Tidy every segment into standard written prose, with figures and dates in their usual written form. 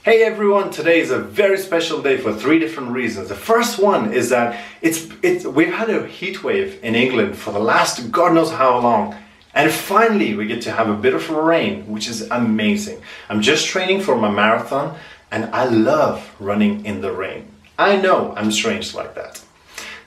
Hey everyone, today is a very special day for three different reasons. The first one is that we've had a heat wave in England for the last God knows how long. And finally we get to have a bit of rain, which is amazing. I'm just training for my marathon and I love running in the rain. I know I'm strange like that.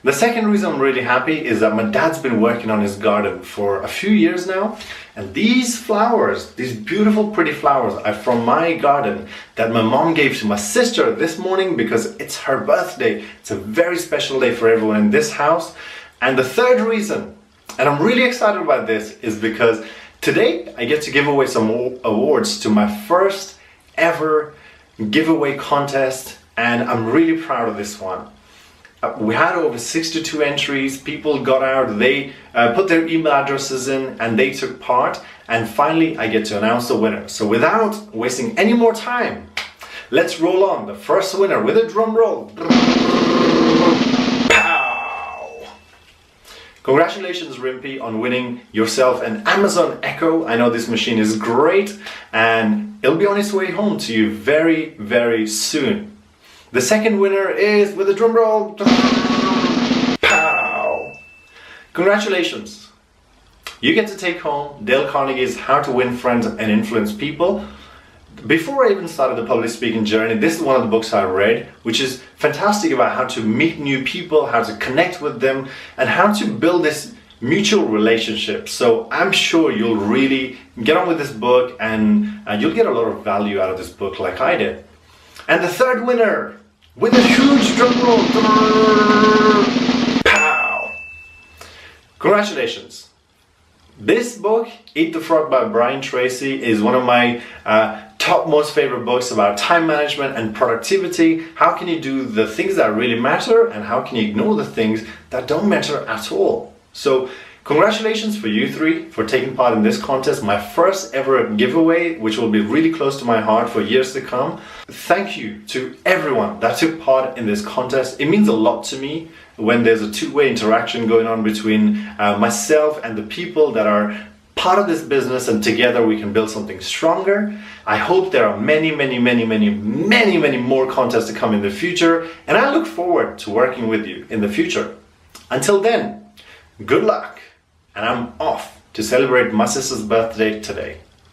The second reason I'm really happy is that my dad's been working on his garden for a few years now, and these flowers, these beautiful pretty flowers, are from my garden that my mom gave to my sister this morning because it's her birthday. It's a very special day for everyone in this house. And the third reason, and I'm really excited about this, is because today I get to give away some awards to my first ever giveaway contest, and I'm really proud of this one. We had over 62 entries, people got out, they put their email addresses in and they took part, and finally I get to announce the winner. So without wasting any more time, let's roll on the first winner with a drum roll. Pow! Congratulations Rimpy on winning yourself an Amazon Echo. I know this machine is great and it'll be on its way home to you very, very soon. The second winner is, with a drum roll, pow! Congratulations! You get to take home Dale Carnegie's How to Win Friends and Influence People. Before I even started the public speaking journey, this is one of the books I read, which is fantastic about how to meet new people, how to connect with them, and how to build this mutual relationship. So I'm sure you'll really get on with this book and you'll get a lot of value out of this book like I did. And the third winner, with a huge drum roll, pow! Congratulations! This book, Eat the Frog by Brian Tracy, is one of my top most favorite books about time management and productivity. How can you do the things that really matter and how can you ignore the things that don't matter at all? So congratulations for you three for taking part in this contest, my first ever giveaway, which will be really close to my heart for years to come. Thank you to everyone that took part in this contest. It means a lot to me when there's a two-way interaction going on between myself and the people that are part of this business, and together we can build something stronger. I hope there are many more contests to come in the future, and I look forward to working with you in the future. Until then, good luck. And I'm off to celebrate my sister's birthday today.